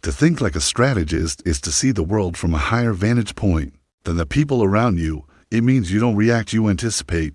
To think like a strategist is to see the world from a higher vantage point than the people around you. It means you don't react, you anticipate.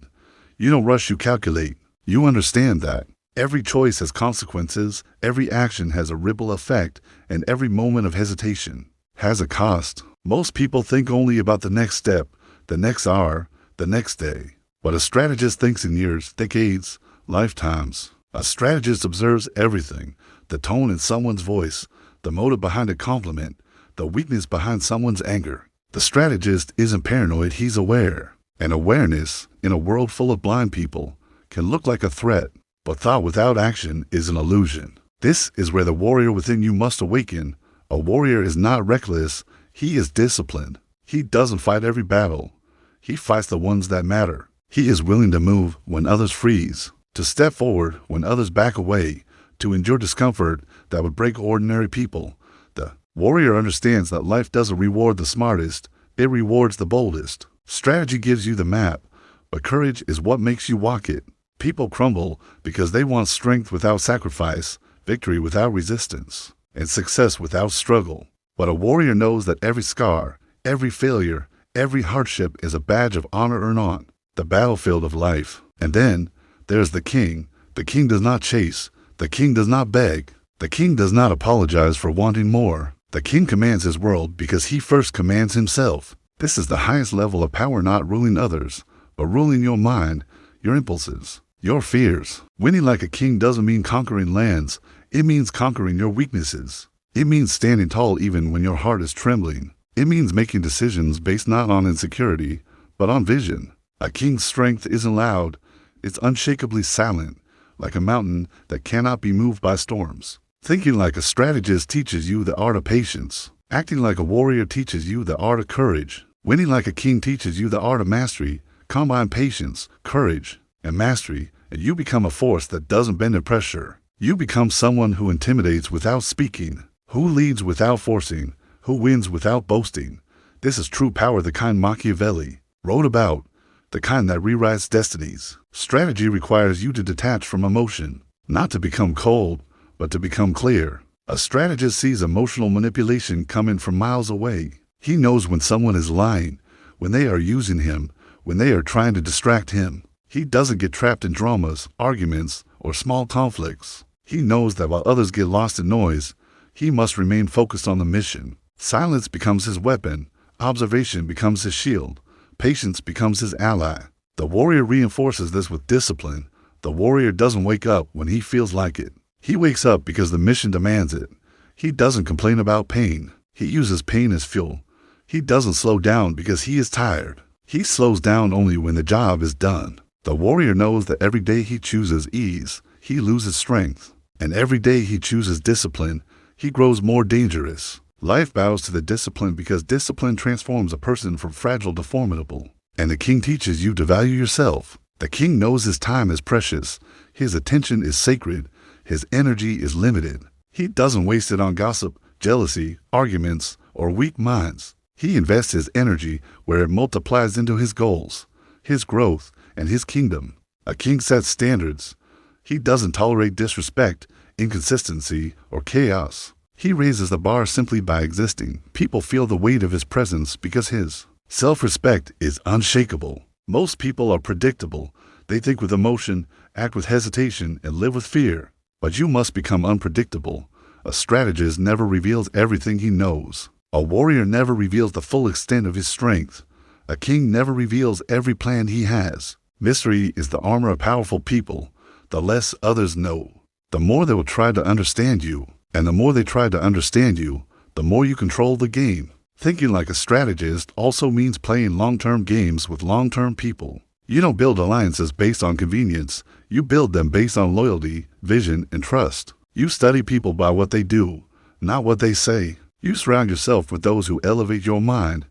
You don't rush, you calculate. You understand that every choice has consequences, every action has a ripple effect, and every moment of hesitation has a cost. Most people think only about the next step, the next hour, the next day. But a strategist thinks in years, decades, lifetimes. A strategist observes everything: the tone in someone's voice, the motive behind a compliment, the weakness behind someone's anger. The strategist isn't paranoid, he's aware. And awareness, in a world full of blind people, can look like a threat, but thought without action is an illusion. This is where the warrior within you must awaken. A warrior is not reckless, he is disciplined. He doesn't fight every battle. He fights the ones that matter. He is willing to move when others freeze, to step forward when others back away, to endure discomfort that would break ordinary people. The warrior understands that life doesn't reward the smartest, it rewards the boldest. Strategy gives you the map, but courage is what makes you walk it. People crumble because they want strength without sacrifice, victory without resistance, and success without struggle. But a warrior knows that every scar, every failure, every hardship is a badge of honor earned on the battlefield of life. And then there's the king. The king does not chase. The king does not beg. The king does not apologize for wanting more. The king commands his world because he first commands himself. This is the highest level of power, not ruling others, but ruling your mind, your impulses, your fears. Winning like a king doesn't mean conquering lands. It means conquering your weaknesses. It means standing tall even when your heart is trembling. It means making decisions based not on insecurity, but on vision. A king's strength isn't loud. It's unshakably silent, like a mountain that cannot be moved by storms. Thinking like a strategist teaches you the art of patience. Acting like a warrior teaches you the art of courage. Winning like a king teaches you the art of mastery. Combine patience, courage, and mastery, and you become a force that doesn't bend to pressure. You become someone who intimidates without speaking, who leads without forcing, who wins without boasting. This is true power, the kind Machiavelli wrote about, the kind that rewrites destinies. Strategy requires you to detach from emotion, not to become cold, but to become clear. A strategist sees emotional manipulation coming from miles away. He knows when someone is lying, when they are using him, when they are trying to distract him. He doesn't get trapped in dramas, arguments, or small conflicts. He knows that while others get lost in noise, he must remain focused on the mission. Silence becomes his weapon. Observation becomes his shield. Patience becomes his ally. The warrior reinforces this with discipline. The warrior doesn't wake up when he feels like it. He wakes up because the mission demands it. He doesn't complain about pain. He uses pain as fuel. He doesn't slow down because he is tired. He slows down only when the job is done. The warrior knows that every day he chooses ease, he loses strength. And every day he chooses discipline, he grows more dangerous. Life bows to the discipline because discipline transforms a person from fragile to formidable. And the king teaches you to value yourself. The king knows his time is precious. His attention is sacred. His energy is limited. He doesn't waste it on gossip, jealousy, arguments, or weak minds. He invests his energy where it multiplies into his goals, his growth, and his kingdom. A king sets standards. He doesn't tolerate disrespect, inconsistency, or chaos. He raises the bar simply by existing. People feel the weight of his presence because his self-respect is unshakable. Most people are predictable. They think with emotion, act with hesitation, and live with fear. But you must become unpredictable. A strategist never reveals everything he knows. A warrior never reveals the full extent of his strength. A king never reveals every plan he has. Mystery is the armor of powerful people. The less others know, the more they will try to understand you. And the more they try to understand you, the more you control the game. Thinking like a strategist also means playing long-term games with long-term people. You don't build alliances based on convenience. You build them based on loyalty, vision, and trust. You study people by what they do, not what they say. You surround yourself with those who elevate your mind,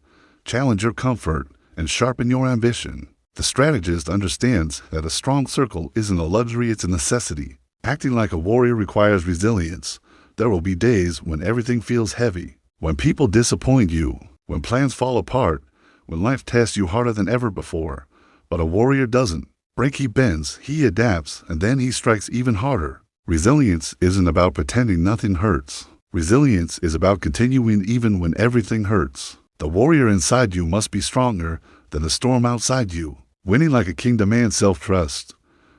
challenge your comfort, and sharpen your ambition. The strategist understands that a strong circle isn't a luxury, it's a necessity. Acting like a warrior requires resilience. There will be days when everything feels heavy, when people disappoint you, when plans fall apart, when life tests you harder than ever before. But a warrior doesn't break, he bends, he adapts, and then he strikes even harder. Resilience isn't about pretending nothing hurts. Resilience is about continuing even when everything hurts. The warrior inside you must be stronger than the storm outside you. Winning like a king demands self-trust.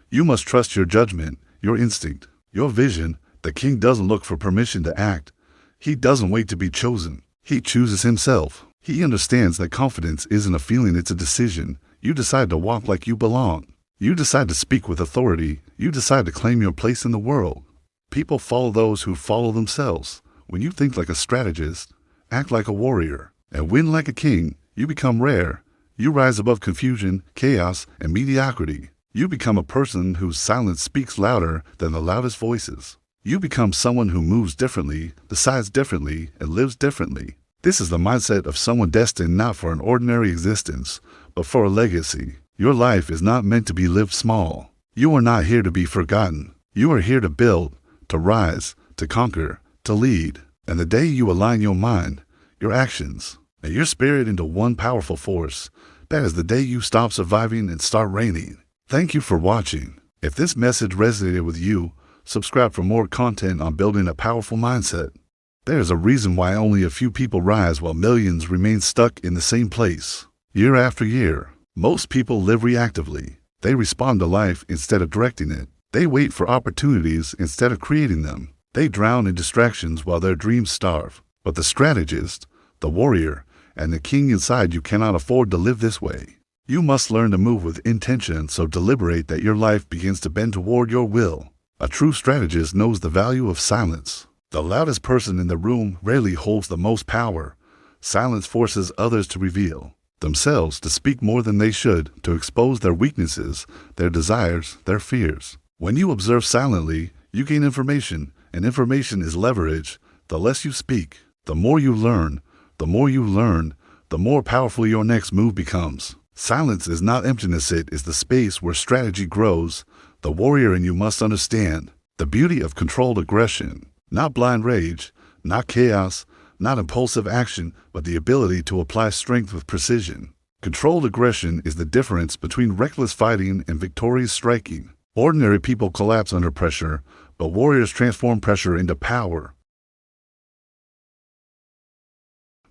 You must trust your judgment, your instinct, your vision. The king doesn't look for permission to act. He doesn't wait to be chosen. He chooses himself. He understands that confidence isn't a feeling, it's a decision. You decide to walk like you belong. You decide to speak with authority. You decide to claim your place in the world. People follow those who follow themselves. When you think like a strategist, act like a warrior, and win like a king, you become rare. You rise above confusion, chaos, and mediocrity. You become a person whose silence speaks louder than the loudest voices. You become someone who moves differently, decides differently, and lives differently. This is the mindset of someone destined not for an ordinary existence, but for a legacy. Your life is not meant to be lived small. You are not here to be forgotten. You are here to build, to rise, to conquer, to lead. And the day you align your mind, your actions, and your spirit into one powerful force, that is the day you stop surviving and start reigning. Thank you for watching. If this message resonated with you, subscribe for more content on building a powerful mindset. There is a reason why only a few people rise while millions remain stuck in the same place. Year after year, most people live reactively. They respond to life instead of directing it. They wait for opportunities instead of creating them. They drown in distractions while their dreams starve. But the strategist, the warrior, and the king inside you cannot afford to live this way. You must learn to move with intention, so deliberate that your life begins to bend toward your will. A true strategist knows the value of silence. The loudest person in the room rarely holds the most power. Silence forces others to reveal themselves, to speak more than they should, to expose their weaknesses, their desires, their fears. When you observe silently, you gain information, and information is leverage. The less you speak, the more you learn. The more you learn, the more powerful your next move becomes. Silence is not emptiness, it is the space where strategy grows. The warrior in you must understand the beauty of controlled aggression. Not blind rage, not chaos, not impulsive action, but the ability to apply strength with precision. Controlled aggression is the difference between reckless fighting and victorious striking. Ordinary people collapse under pressure, but warriors transform pressure into power.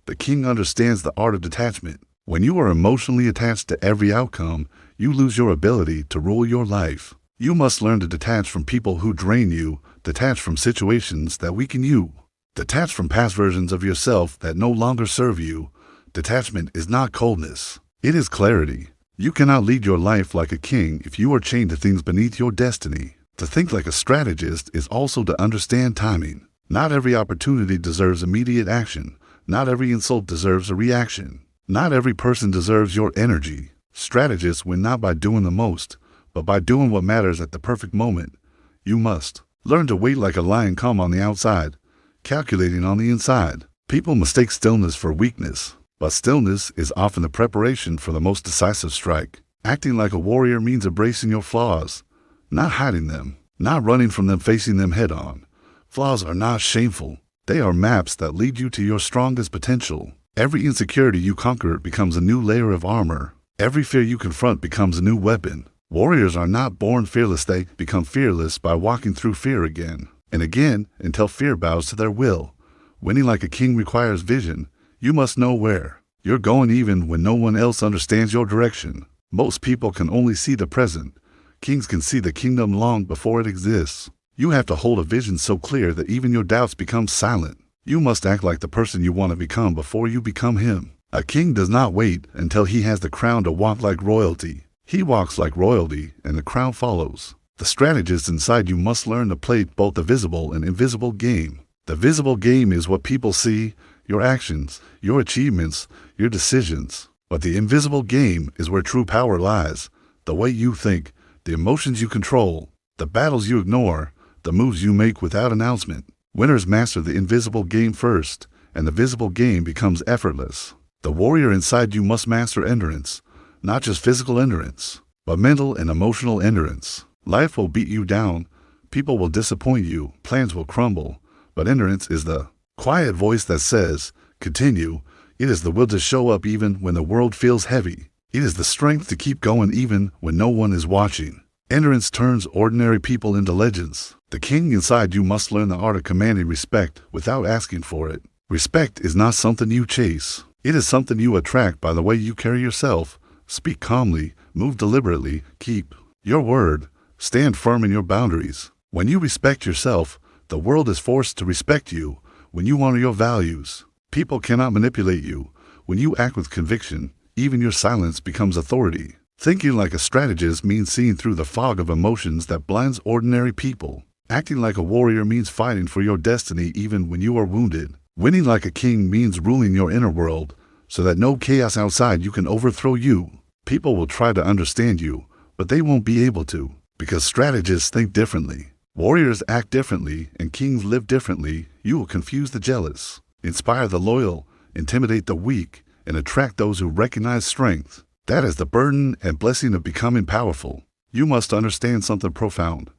The king understands the art of detachment. When you are emotionally attached to every outcome, you lose your ability to rule your life. You must learn to detach from people who drain you, detach from situations that weaken you, detach from past versions of yourself that no longer serve you. Detachment is not coldness. It is clarity. You cannot lead your life like a king if you are chained to things beneath your destiny. To think like a strategist is also to understand timing. Not every opportunity deserves immediate action. Not every insult deserves a reaction. Not every person deserves your energy. Strategists win not by doing the most, but by doing what matters at the perfect moment. You must learn to wait like a lion, calm on the outside, calculating on the inside. People mistake stillness for weakness, but stillness is often the preparation for the most decisive strike. Acting like a warrior means embracing your flaws, not hiding them, not running from them, facing them head on. Flaws are not shameful. They are maps that lead you to your strongest potential. Every insecurity you conquer becomes a new layer of armor. Every fear you confront becomes a new weapon. Warriors are not born fearless, they become fearless by walking through fear again and again until fear bows to their will. Winning like a king requires vision. You must know where you're going even when no one else understands your direction. Most people can only see the present. Kings can see the kingdom long before it exists. You have to hold a vision so clear that even your doubts become silent. You must act like the person you want to become before you become him. A king does not wait until he has the crown to walk like royalty. He walks like royalty, and the crown follows. The strategist inside you must learn to play both the visible and invisible game. The visible game is what people see, your actions, your achievements, your decisions. But the invisible game is where true power lies. The way you think, the emotions you control, the battles you ignore, the moves you make without announcement. Winners master the invisible game first, and the visible game becomes effortless. The warrior inside you must master endurance, not just physical endurance, but mental and emotional endurance. Life will beat you down, people will disappoint you, plans will crumble, but endurance is the quiet voice that says, continue. It is the will to show up even when the world feels heavy. It is the strength to keep going even when no one is watching. Endurance turns ordinary people into legends. The king inside you must learn the art of commanding respect without asking for it. Respect is not something you chase. It is something you attract by the way you carry yourself. Speak calmly, move deliberately, keep your word, stand firm in your boundaries. When you respect yourself, the world is forced to respect you. When you honor your values, people cannot manipulate you. When you act with conviction, even your silence becomes authority. Thinking like a strategist means seeing through the fog of emotions that blinds ordinary people. Acting like a warrior means fighting for your destiny even when you are wounded. Winning like a king means ruling your inner world so that no chaos outside you can overthrow you. People will try to understand you, but they won't be able to, because strategists think differently. Warriors act differently and kings live differently. You will confuse the jealous, inspire the loyal, intimidate the weak, and attract those who recognize strength. That is the burden and blessing of becoming powerful. You must understand something profound.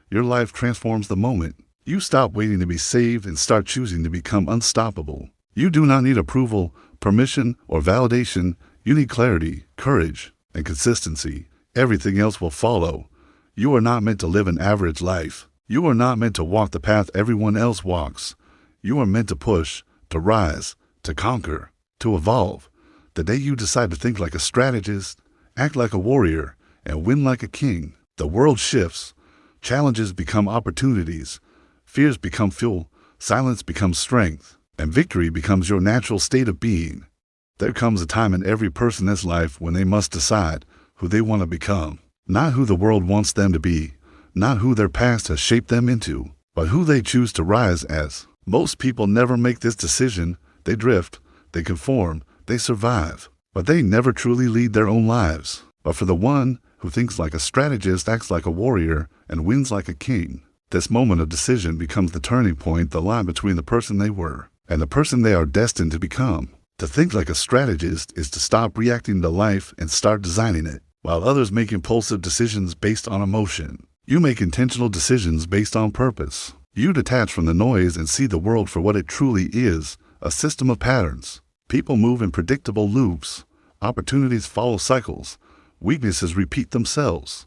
Your life transforms the moment you stop waiting to be saved and start choosing to become unstoppable. You do not need approval, permission, or validation. You need clarity, courage, and consistency. Everything else will follow. You are not meant to live an average life. You are not meant to walk the path everyone else walks. You are meant to push, to rise, to conquer, to evolve. The day you decide to think like a strategist, act like a warrior, and win like a king, the world shifts. Challenges become opportunities. Fears become fuel. Silence becomes strength. And victory becomes your natural state of being. There comes a time in every person's life when they must decide who they want to become. Not who the world wants them to be. Not who their past has shaped them into. But who they choose to rise as. Most people never make this decision. They drift. They conform. They survive, but they never truly lead their own lives. But for the one who thinks like a strategist, acts like a warrior, and wins like a king, this moment of decision becomes the turning point, the line between the person they were and the person they are destined to become. To think like a strategist is to stop reacting to life and start designing it. While others make impulsive decisions based on emotion, you make intentional decisions based on purpose. You detach from the noise and see the world for what it truly is, a system of patterns. People move in predictable loops. Opportunities follow cycles. Weaknesses repeat themselves.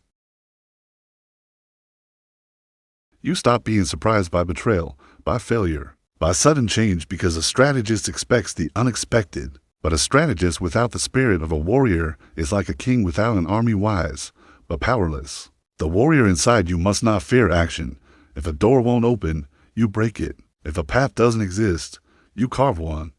You stop being surprised by betrayal, by failure, by sudden change because a strategist expects the unexpected. But a strategist without the spirit of a warrior is like a king without an army, wise, but powerless. The warrior inside you must not fear action. If a door won't open, you break it. If a path doesn't exist, you carve one.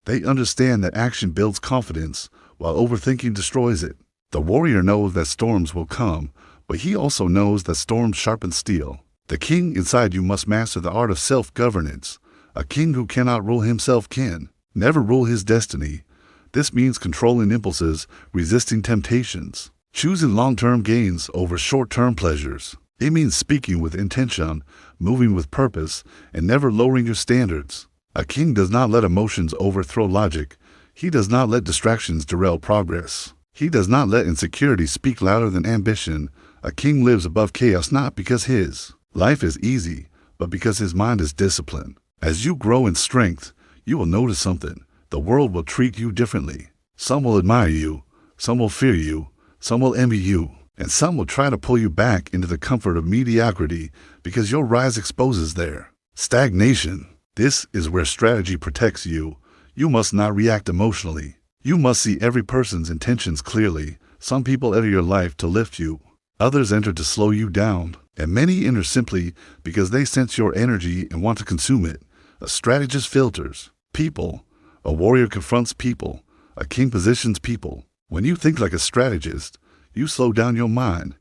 They understand that action builds confidence, while overthinking destroys it. The warrior knows that storms will come, but he also knows that storms sharpen steel. The king inside you must master the art of self-governance. A king who cannot rule himself can never rule his destiny. This means controlling impulses, resisting temptations, choosing long-term gains over short-term pleasures. It means speaking with intention, moving with purpose, and never lowering your standards. A king does not let emotions overthrow logic. He does not let distractions derail progress. He does not let insecurity speak louder than ambition. A king lives above chaos not because his life is easy, but because his mind is disciplined. As you grow in strength, you will notice something. The world will treat you differently. Some will admire you, some will fear you, some will envy you, and some will try to pull you back into the comfort of mediocrity because your rise exposes their stagnation. This is where strategy protects you. You must not react emotionally. You must see every person's intentions clearly. Some people enter your life to lift you. Others enter to slow you down. And many enter simply because they sense your energy and want to consume it. A strategist filters people. A warrior confronts people. A king positions people. When you think like a strategist, you slow down your mind.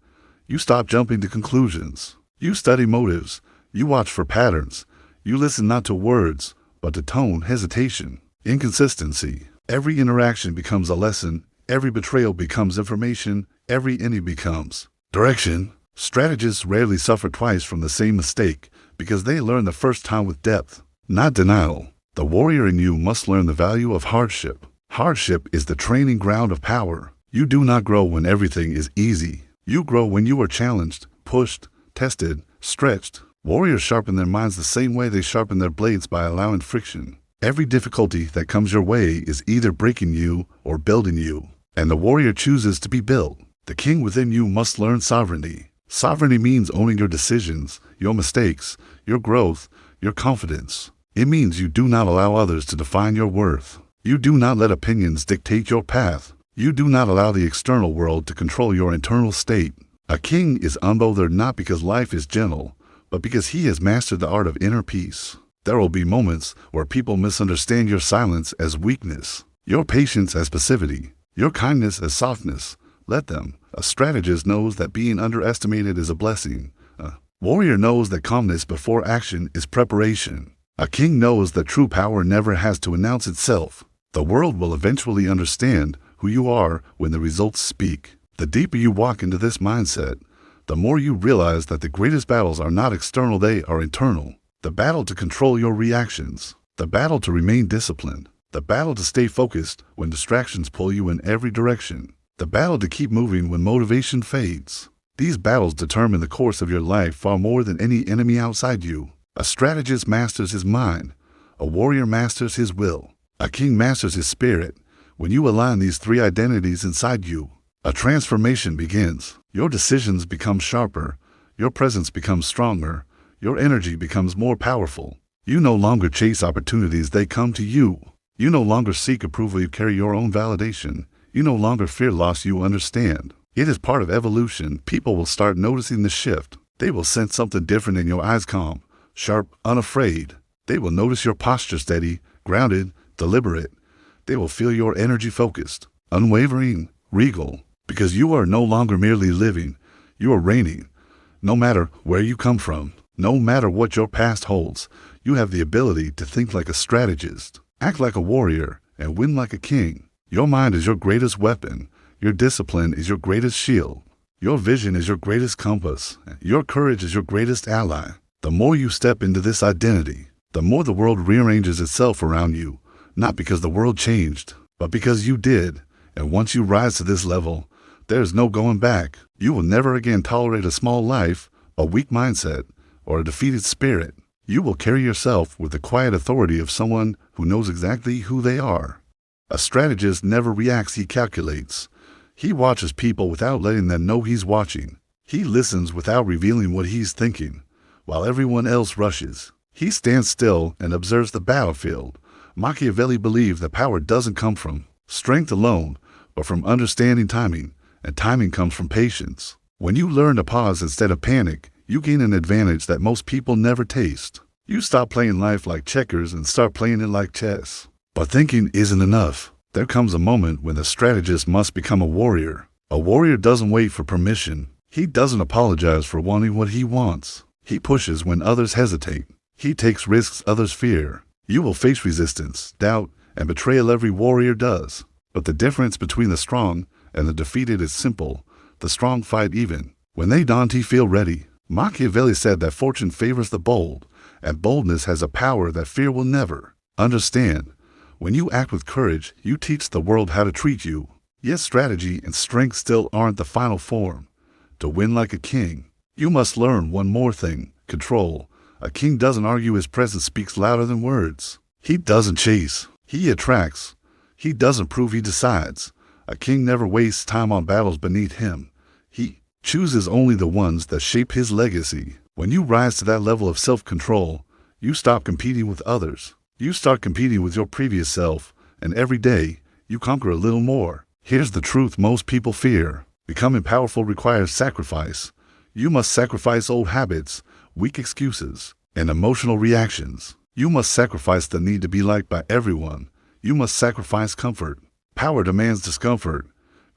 You stop jumping to conclusions. You study motives. You watch for patterns. You listen not to words, but to tone, hesitation, inconsistency. Every interaction becomes a lesson. Every betrayal becomes information. Every enemy becomes direction. Strategists rarely suffer twice from the same mistake because they learn the first time with depth, not denial. The warrior in you must learn the value of hardship. Hardship is the training ground of power. You do not grow when everything is easy. You grow when you are challenged, pushed, tested, stretched. Warriors sharpen their minds the same way they sharpen their blades, by allowing friction. Every difficulty that comes your way is either breaking you or building you. and the warrior chooses to be built. The king within you must learn sovereignty. Sovereignty means owning your decisions, your mistakes, your growth, your confidence. It means you do not allow others to define your worth. You do not let opinions dictate your path. You do not allow the external world to control your internal state. A king is unbothered not because life is gentle, but because he has mastered the art of inner peace. There will be moments where people misunderstand your silence as weakness, your patience as passivity, your kindness as softness. Let them. A strategist knows that being underestimated is a blessing. A warrior knows that calmness before action is preparation. A king knows that true power never has to announce itself. The world will eventually understand who you are when the results speak. The deeper you walk into this mindset, the more you realize that the greatest battles are not external, they are internal. The battle to control your reactions, the battle to remain disciplined, the battle to stay focused when distractions pull you in every direction, the battle to keep moving when motivation fades. These battles determine the course of your life far more than any enemy outside you. A strategist masters his mind. A warrior masters his will. A king masters his spirit. When you align these three identities inside you, a transformation begins. Your decisions become sharper. Your presence becomes stronger. Your energy becomes more powerful. You no longer chase opportunities, they come to you. You no longer seek approval, you carry your own validation. You no longer fear loss, you understand. It is part of evolution. People will start noticing the shift. They will sense something different in your eyes, calm, sharp, unafraid. They will notice your posture steady, grounded, deliberate. They will feel your energy focused, unwavering, regal, because you are no longer merely living. You are reigning. No matter where you come from, no matter what your past holds, you have the ability to think like a strategist, act like a warrior, and win like a king. Your mind is your greatest weapon. Your discipline is your greatest shield. Your vision is your greatest compass. Your courage is your greatest ally. The more you step into this identity, the more the world rearranges itself around you, not because the world changed, but because you did. And once you rise to this level, there's no going back. You will never again tolerate a small life, a weak mindset, or a defeated spirit. You will carry yourself with the quiet authority of someone who knows exactly who they are. A strategist never reacts, he calculates. He watches people without letting them know he's watching. He listens without revealing what he's thinking. While everyone else rushes, he stands still and observes the battlefield. Machiavelli believed that power doesn't come from strength alone, but from understanding timing, and timing comes from patience. When you learn to pause instead of panic, you gain an advantage that most people never taste. You stop playing life like checkers and start playing it like chess. But thinking isn't enough. There comes a moment when the strategist must become a warrior. A warrior doesn't wait for permission. He doesn't apologize for wanting what he wants. He pushes when others hesitate. He takes risks others fear. You will face resistance, doubt, and betrayal. Every warrior does. But the difference between the strong and the defeated is simple. The strong fight even when they don't feel ready. Machiavelli said that fortune favors the bold, and boldness has a power that fear will never. Understand. When you act with courage, you teach the world how to treat you. Yet strategy and strength still aren't the final form. To win like a king, you must learn one more thing: control. A king doesn't argue, his presence speaks louder than words. He doesn't chase, he attracts. He doesn't prove, he decides. A king never wastes time on battles beneath him. He chooses only the ones that shape his legacy. When you rise to that level of self-control, you stop competing with others. You start competing with your previous self, and every day, you conquer a little more. Here's the truth most people fear. Becoming powerful requires sacrifice. You must sacrifice old habits, weak excuses, and emotional reactions. You must sacrifice the need to be liked by everyone. You must sacrifice comfort. Power demands discomfort.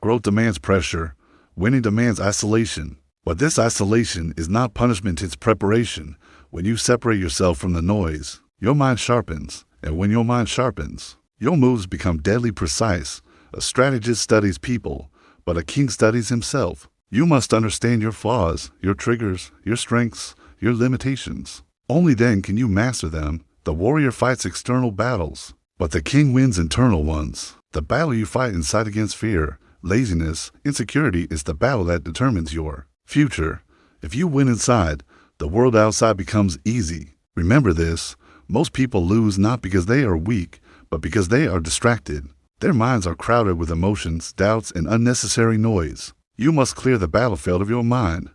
Growth demands pressure. Winning demands isolation. But this isolation is not punishment, it's preparation. When you separate yourself from the noise, your mind sharpens, and when your mind sharpens, your moves become deadly precise. A strategist studies people, but a king studies himself. You must understand your flaws, your triggers, your strengths, your limitations. Only then can you master them. The warrior fights external battles, but the king wins internal ones. The battle you fight inside against fear, laziness, insecurity is the battle that determines your future. If you win inside, the world outside becomes easy. Remember this. Most people lose not because they are weak, but because they are distracted. Their minds are crowded with emotions, doubts, and unnecessary noise. You must clear the battlefield of your mind.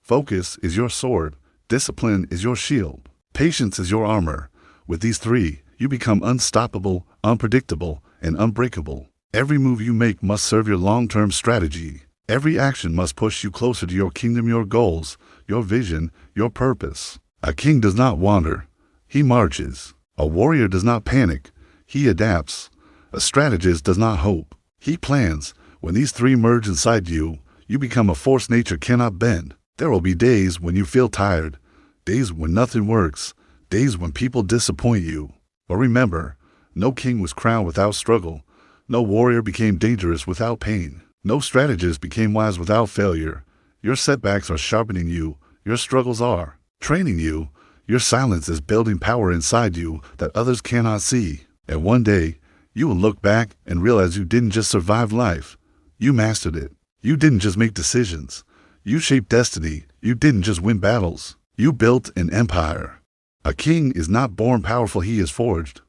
Focus is your sword. Discipline is your shield. Patience is your armor. With these three, you become unstoppable, unpredictable, and unbreakable. Every move you make must serve your long-term strategy. Every action must push you closer to your kingdom, your goals, your vision, your purpose. A king does not wander. He marches. A warrior does not panic. He adapts. A strategist does not hope. He plans. When these three merge inside you, you become a force nature cannot bend. There will be days when you feel tired, days when nothing works, days when people disappoint you. But remember, no king was crowned without struggle. No warrior became dangerous without pain. No strategist became wise without failure. Your setbacks are sharpening you. Your struggles are training you. Your silence is building power inside you that others cannot see. And one day, you will look back and realize you didn't just survive life. You mastered it. You didn't just make decisions. You shaped destiny. You didn't just win battles. You built an empire. A king is not born powerful, he is forged.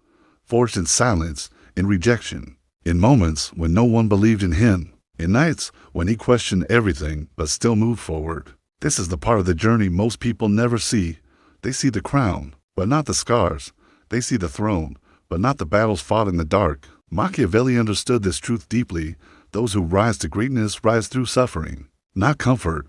Forged in silence, in rejection, in moments when no one believed in him, in nights when he questioned everything but still moved forward. This is the part of the journey most people never see. They see the crown, but not the scars. They see the throne, but not the battles fought in the dark. Machiavelli understood this truth deeply. Those who rise to greatness rise through suffering, not comfort.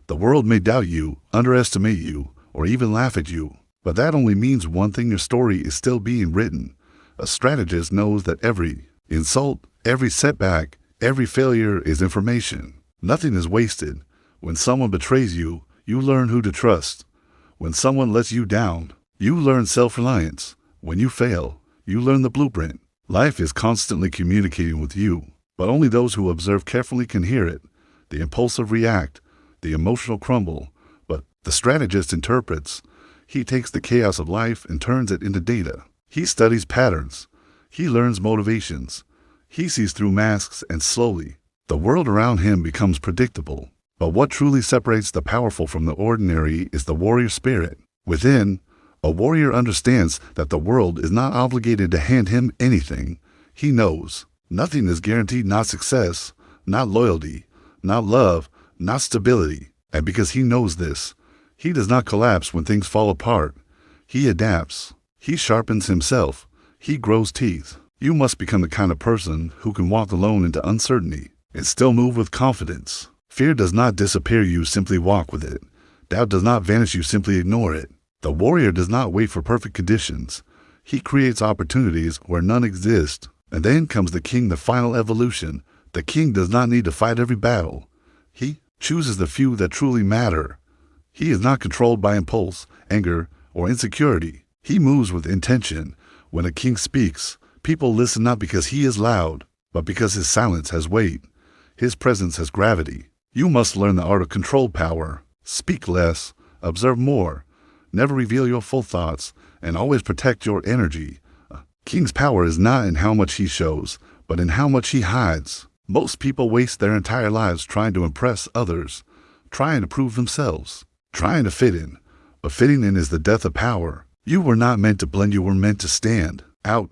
The world may doubt you, underestimate you, or even laugh at you, but that only means one thing: your story is still being written. A strategist knows that every insult, every setback, every failure is information. Nothing is wasted. When someone betrays you, you learn who to trust. When someone lets you down, you learn self-reliance. When you fail, you learn the blueprint. Life is constantly communicating with you, but only those who observe carefully can hear it. The impulsive react, the emotional crumble, but the strategist interprets. He takes the chaos of life and turns it into data. He studies patterns. He learns motivations. He sees through masks, and slowly, the world around him becomes predictable. But what truly separates the powerful from the ordinary is the warrior spirit. Within, a warrior understands that the world is not obligated to hand him anything. He knows nothing is guaranteed, not success, not loyalty, not love, not stability. And because he knows this, he does not collapse when things fall apart. He adapts. He sharpens himself. He grows teeth. You must become the kind of person who can walk alone into uncertainty and still move with confidence. Fear does not disappear, you simply walk with it. Doubt does not vanish, you simply ignore it. The warrior does not wait for perfect conditions. He creates opportunities where none exist. And then comes the king, the final evolution. The king does not need to fight every battle. He chooses the few that truly matter. He is not controlled by impulse, anger, or insecurity. He moves with intention. When a king speaks, people listen not because he is loud, but because his silence has weight. His presence has gravity. You must learn the art of controlled power. Speak less, observe more. Never reveal your full thoughts, and always protect your energy. A king's power is not in how much he shows, but in how much he hides. Most people waste their entire lives trying to impress others, trying to prove themselves, trying to fit in. But fitting in is the death of power. You were not meant to blend, you were meant to stand out.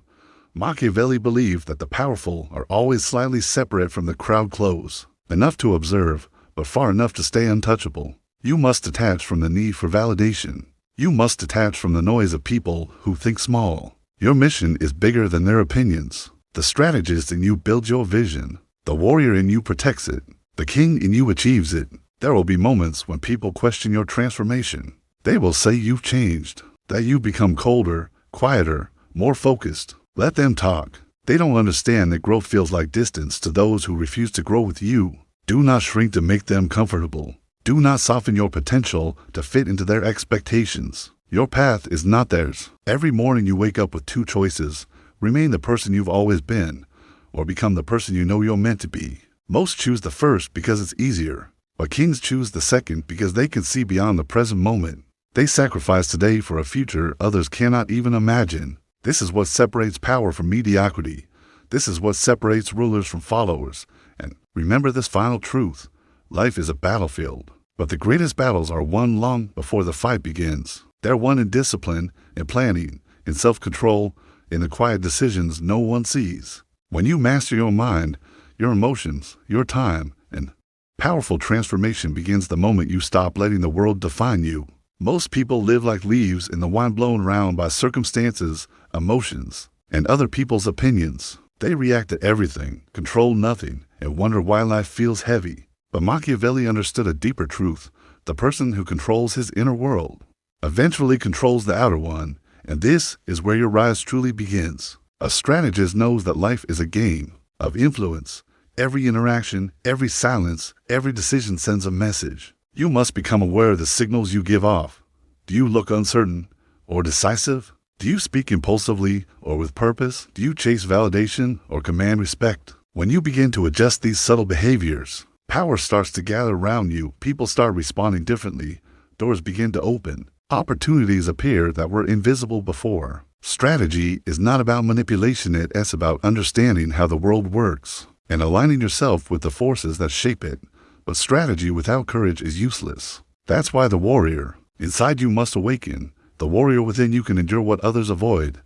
Machiavelli believed that the powerful are always slightly separate from the crowd close, enough to observe, but far enough to stay untouchable. You must detach from the need for validation. You must detach from the noise of people who think small. Your mission is bigger than their opinions. The strategist in you builds your vision. The warrior in you protects it. The king in you achieves it. There will be moments when people question your transformation. They will say you've changed, that you've become colder, quieter, more focused. Let them talk. They don't understand that growth feels like distance to those who refuse to grow with you. Do not shrink to make them comfortable. Do not soften your potential to fit into their expectations. Your path is not theirs. Every morning you wake up with two choices: remain the person you've always been, or become the person you know you're meant to be. Most choose the first because it's easier, but kings choose the second because they can see beyond the present moment. They sacrifice today for a future others cannot even imagine. This is what separates power from mediocrity. This is what separates rulers from followers. And remember this final truth: life is a battlefield, but the greatest battles are won long before the fight begins. They're won in discipline, in planning, in self-control, in the quiet decisions no one sees. When you master your mind, your emotions, your time, and powerful transformation begins the moment you stop letting the world define you. Most people live like leaves in the wind blown around by circumstances, emotions, and other people's opinions. They react to everything, control nothing, and wonder why life feels heavy. But Machiavelli understood a deeper truth. The person who controls his inner world eventually controls the outer one, and this is where your rise truly begins. A strategist knows that life is a game of influence. Every interaction, every silence, every decision sends a message. You must become aware of the signals you give off. Do you look uncertain or decisive? Do you speak impulsively or with purpose? Do you chase validation or command respect? When you begin to adjust these subtle behaviors, power starts to gather around you. People start responding differently. Doors begin to open. Opportunities appear that were invisible before. Strategy is not about manipulation, it's about understanding how the world works and aligning yourself with the forces that shape it. But strategy without courage is useless. That's why the warrior inside you must awaken. The warrior within you can endure what others avoid.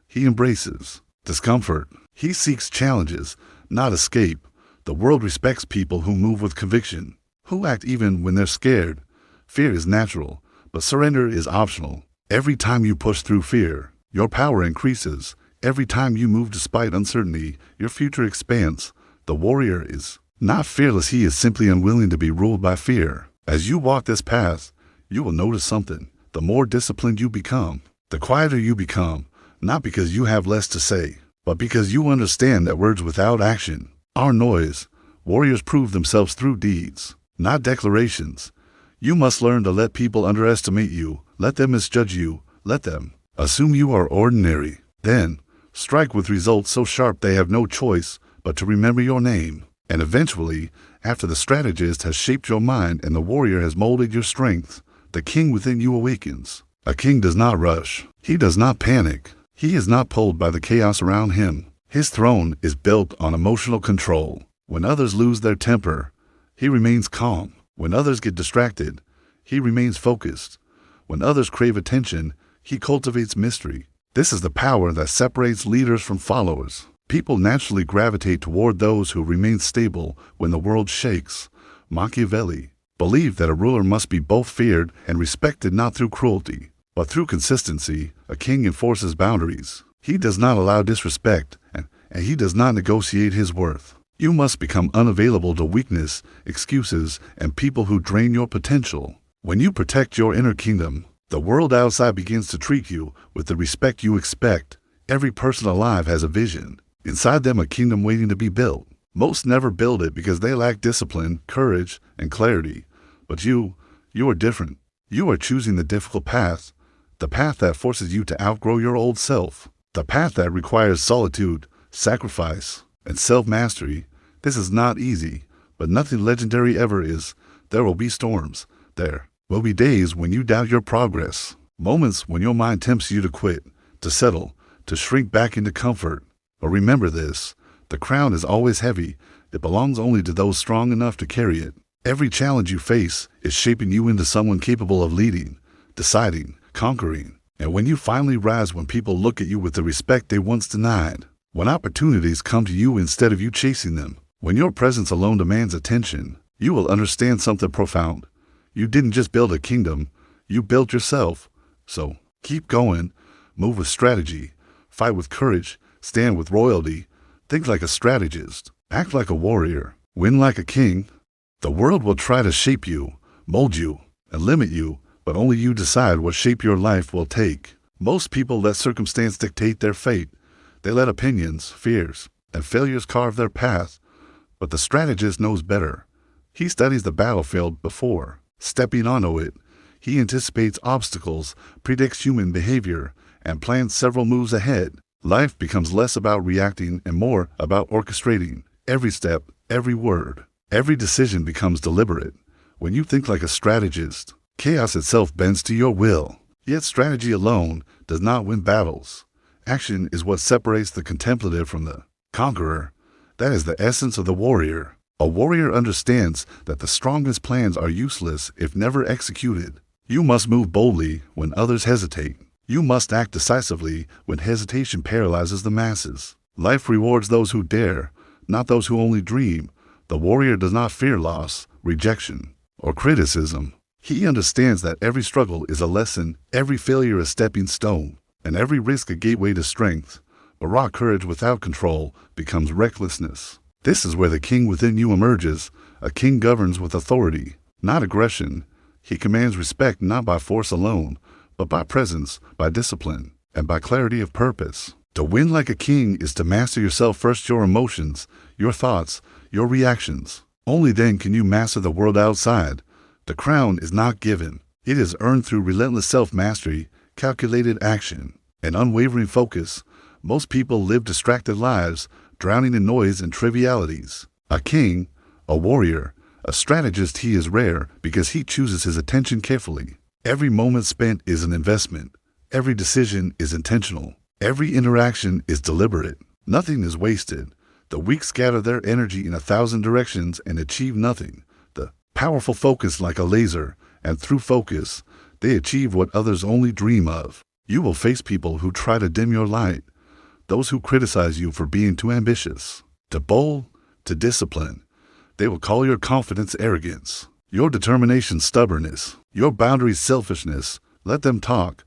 He embraces discomfort. He seeks challenges, not escape. The world respects people who move with conviction, who act even when they're scared. Fear is natural, but surrender is optional. Every time you push through fear, your power increases. Every time you move despite uncertainty, your future expands. The warrior is not fearless, he is simply unwilling to be ruled by fear. As you walk this path, you will notice something. The more disciplined you become, the quieter you become, not because you have less to say, but because you understand that words without action are noise. Warriors prove themselves through deeds, not declarations. You must learn to let people underestimate you, let them misjudge you, let them assume you are ordinary. Then, strike with results so sharp they have no choice but to remember your name. And eventually, after the strategist has shaped your mind and the warrior has molded your strength, the king within you awakens. A king does not rush. He does not panic. He is not pulled by the chaos around him. His throne is built on emotional control. When others lose their temper, he remains calm. When others get distracted, he remains focused. When others crave attention, he cultivates mystery. This is the power that separates leaders from followers. People naturally gravitate toward those who remain stable when the world shakes. Machiavelli believed that a ruler must be both feared and respected, not through cruelty, but through consistency. A king enforces boundaries. He does not allow disrespect, and he does not negotiate his worth. You must become unavailable to weakness, excuses, and people who drain your potential. When you protect your inner kingdom, the world outside begins to treat you with the respect you expect. Every person alive has a vision. Inside them, a kingdom waiting to be built. Most never build it because they lack discipline, courage, and clarity. But you are different. You are choosing the difficult path, the path that forces you to outgrow your old self, the path that requires solitude, sacrifice, and self-mastery. This is not easy, but nothing legendary ever is. There will be storms. There will be days when you doubt your progress, moments when your mind tempts you to quit, to settle, to shrink back into comfort. But remember this, the crown is always heavy. It belongs only to those strong enough to carry it. Every challenge you face is shaping you into someone capable of leading, deciding, conquering. And when you finally rise, when people look at you with the respect they once denied, when opportunities come to you instead of you chasing them, when your presence alone demands attention, you will understand something profound. You didn't just build a kingdom, you built yourself. So keep going, move with strategy, fight with courage, stand with royalty, think like a strategist, act like a warrior, win like a king. The world will try to shape you, mold you, and limit you, but only you decide what shape your life will take. Most people let circumstance dictate their fate. They let opinions, fears, and failures carve their path. But the strategist knows better. He studies the battlefield before stepping onto it. He anticipates obstacles, predicts human behavior, and plans several moves ahead. Life becomes less about reacting and more about orchestrating. Every step, every word, every decision becomes deliberate. When you think like a strategist, chaos itself bends to your will. Yet strategy alone does not win battles. Action is what separates the contemplative from the conqueror. That is the essence of the warrior. A warrior understands that the strongest plans are useless if never executed. You must move boldly when others hesitate. You must act decisively when hesitation paralyzes the masses. Life rewards those who dare, not those who only dream. The warrior does not fear loss, rejection, or criticism. He understands that every struggle is a lesson, every failure a stepping stone, and every risk a gateway to strength. But raw courage without control becomes recklessness. This is where the king within you emerges. A king governs with authority, not aggression. He commands respect not by force alone, but by presence, by discipline, and by clarity of purpose. To win like a king is to master yourself first, your emotions, your thoughts, your reactions. Only then can you master the world outside. The crown is not given. It is earned through relentless self-mastery, calculated action, and unwavering focus. Most people live distracted lives, drowning in noise and trivialities. A king, a warrior, a strategist, he is rare because he chooses his attention carefully. Every moment spent is an investment. Every decision is intentional. Every interaction is deliberate. Nothing is wasted. The weak scatter their energy in 1,000 directions and achieve nothing. The powerful focus like a laser, and through focus, they achieve what others only dream of. You will face people who try to dim your light, those who criticize you for being too ambitious, too bold, too disciplined. They will call your confidence arrogance, your determination stubbornness, your boundaries selfishness. Let them talk.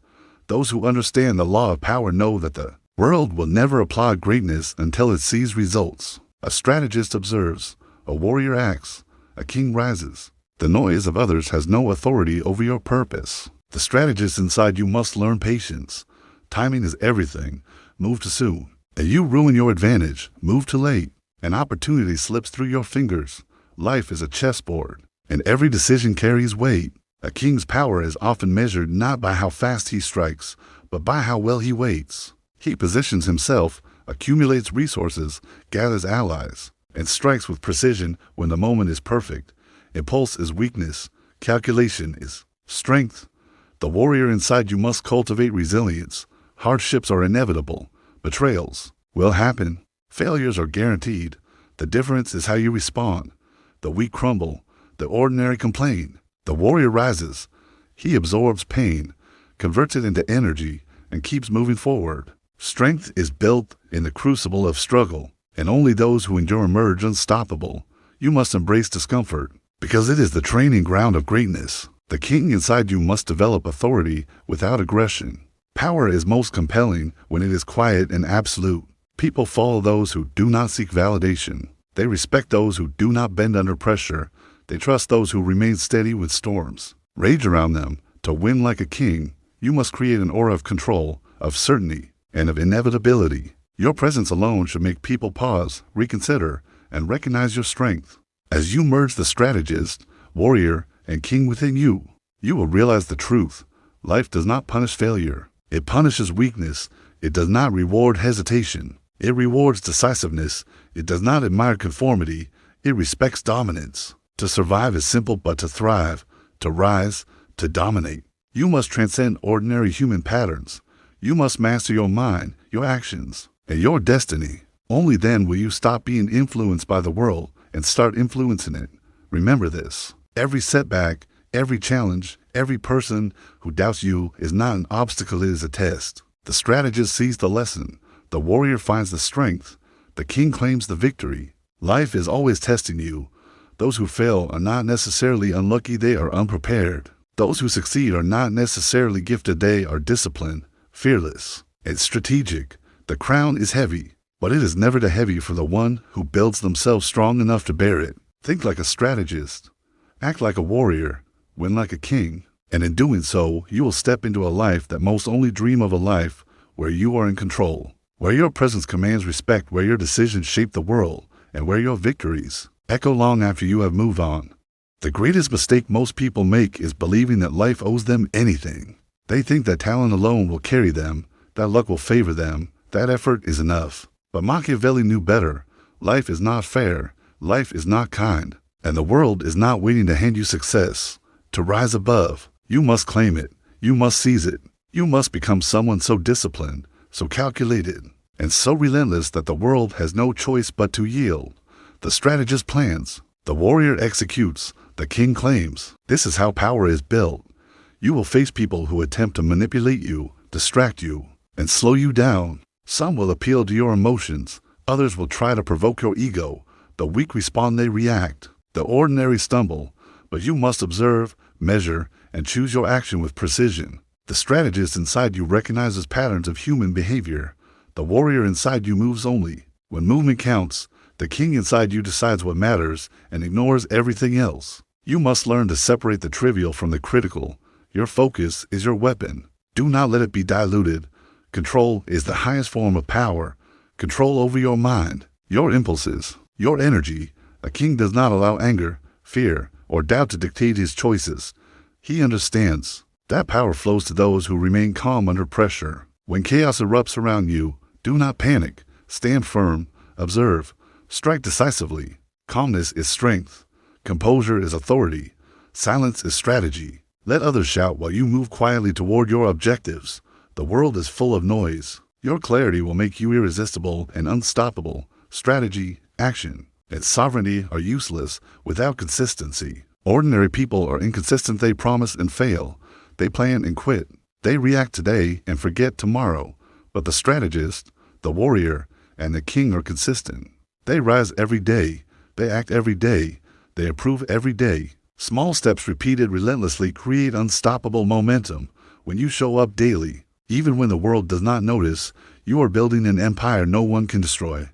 Those who understand the law of power know that the world will never applaud greatness until it sees results. A strategist observes, a warrior acts, a king rises. The noise of others has no authority over your purpose. The strategist inside you must learn patience. Timing is everything. Move too soon, and you ruin your advantage. Move too late, an opportunity slips through your fingers. Life is a chessboard, and every decision carries weight. A king's power is often measured not by how fast he strikes, but by how well he waits. He positions himself, accumulates resources, gathers allies, and strikes with precision when the moment is perfect. Impulse is weakness. Calculation is strength. The warrior inside you must cultivate resilience. Hardships are inevitable. Betrayals will happen. Failures are guaranteed. The difference is how you respond. The weak crumble. The ordinary complain. The warrior rises. He absorbs pain, converts it into energy, and keeps moving forward. Strength is built in the crucible of struggle, and only those who endure emerge unstoppable. You must embrace discomfort, because it is the training ground of greatness. The king inside you must develop authority without aggression. Power is most compelling when it is quiet and absolute. People follow those who do not seek validation. They respect those who do not bend under pressure. They trust those who remain steady with storms. Rage around them. To win like a king, you must create an aura of control, of certainty, and of inevitability. Your presence alone should make people pause, reconsider, and recognize your strength. As you merge the strategist, warrior, and king within you, you will realize the truth. Life does not punish failure. It punishes weakness. It does not reward hesitation. It rewards decisiveness. It does not admire conformity. It respects dominance. To survive is simple, but to thrive, to rise, to dominate, you must transcend ordinary human patterns. You must master your mind, your actions, and your destiny. Only then will you stop being influenced by the world and start influencing it. Remember this. Every setback, every challenge, every person who doubts you is not an obstacle, it is a test. The strategist sees the lesson. The warrior finds the strength. The king claims the victory. Life is always testing you. Those who fail are not necessarily unlucky, they are unprepared. Those who succeed are not necessarily gifted, they are disciplined, fearless, and strategic. The crown is heavy, but it is never too heavy for the one who builds themselves strong enough to bear it. Think like a strategist. Act like a warrior. Win like a king. And in doing so, you will step into a life that most only dream of, a life where you are in control, where your presence commands respect, where your decisions shape the world, and where your victories echo long after you have moved on. The greatest mistake most people make is believing that life owes them anything. They think that talent alone will carry them, that luck will favor them, that effort is enough. But Machiavelli knew better. Life is not fair, life is not kind, and the world is not waiting to hand you success. To rise above, you must claim it, you must seize it. You must become someone so disciplined, so calculated, and so relentless that the world has no choice but to yield. The strategist plans, the warrior executes, the king claims. This is how power is built. You will face people who attempt to manipulate you, distract you, and slow you down. Some will appeal to your emotions. Others will try to provoke your ego. The weak respond, they react. The ordinary stumble. But you must observe, measure, and choose your action with precision. The strategist inside you recognizes patterns of human behavior. The warrior inside you moves only when movement counts. The king inside you decides what matters and ignores everything else. You must learn to separate the trivial from the critical. Your focus is your weapon. Do not let it be diluted. Control is the highest form of power. Control over your mind, your impulses, your energy. A king does not allow anger, fear, or doubt to dictate his choices. He understands that power flows to those who remain calm under pressure. When chaos erupts around you, do not panic. Stand firm, observe, strike decisively. Calmness is strength. Composure is authority. Silence is strategy. Let others shout while you move quietly toward your objectives. The world is full of noise. Your clarity will make you irresistible and unstoppable. Strategy, action, and sovereignty are useless without consistency. Ordinary people are inconsistent. They promise and fail. They plan and quit. They react today and forget tomorrow. But the strategist, the warrior, and the king are consistent. They rise every day. They act every day. They improve every day. Small steps repeated relentlessly create unstoppable momentum. When you show up daily, even when the world does not notice, you are building an empire no one can destroy.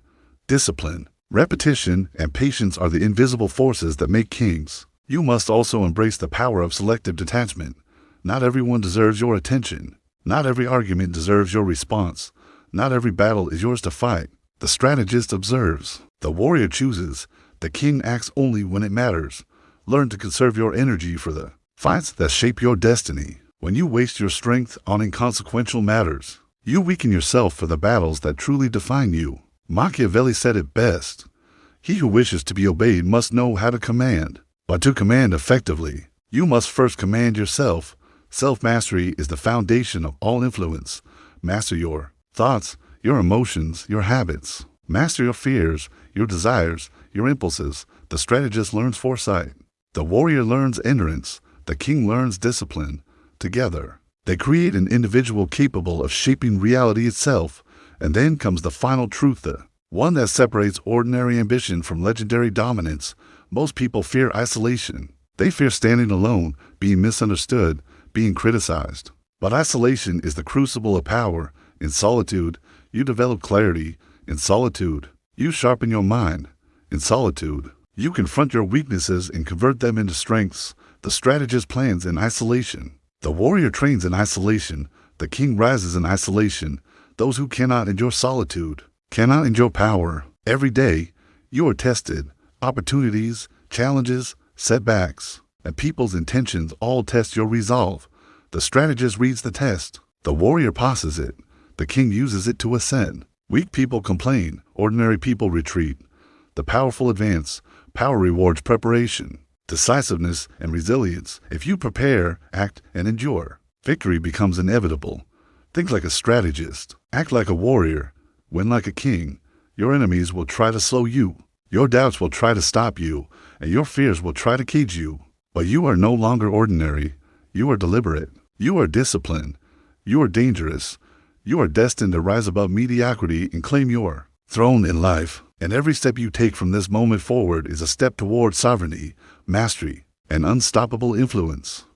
Discipline, repetition, and patience are the invisible forces that make kings. You must also embrace the power of selective detachment. Not everyone deserves your attention. Not every argument deserves your response. Not every battle is yours to fight. The strategist observes. The warrior chooses. The king acts only when it matters. Learn to conserve your energy for the fights that shape your destiny. When you waste your strength on inconsequential matters, you weaken yourself for the battles that truly define you. Machiavelli said it best. He who wishes to be obeyed must know how to command. But to command effectively, you must first command yourself. Self-mastery is the foundation of all influence. Master your thoughts, your emotions, your habits. Master your fears, your desires, your impulses. The strategist learns foresight. The warrior learns endurance. The king learns discipline. Together, they create an individual capable of shaping reality itself. And then comes the final truth, the one that separates ordinary ambition from legendary dominance. Most people fear isolation. They fear standing alone, being misunderstood, being criticized. But isolation is the crucible of power. In solitude, you develop clarity. In solitude, you sharpen your mind. In solitude, you confront your weaknesses and convert them into strengths. The strategist plans in isolation. The warrior trains in isolation. The king rises in isolation. Those who cannot endure solitude cannot endure power. Every day, you are tested. Opportunities, challenges, setbacks, and people's intentions all test your resolve. The strategist reads the test. The warrior passes it. The king uses it to ascend. Weak people complain. Ordinary people retreat. The powerful advance. Power rewards preparation, decisiveness, and resilience. If you prepare, act, and endure, victory becomes inevitable. Think like a strategist. Act like a warrior. Win like a king. Your enemies will try to slow you. Your doubts will try to stop you, and your fears will try to cage you. But you are no longer ordinary. You are deliberate. You are disciplined. You are dangerous. You are destined to rise above mediocrity and claim your throne in life. And every step you take from this moment forward is a step toward sovereignty, mastery, and unstoppable influence.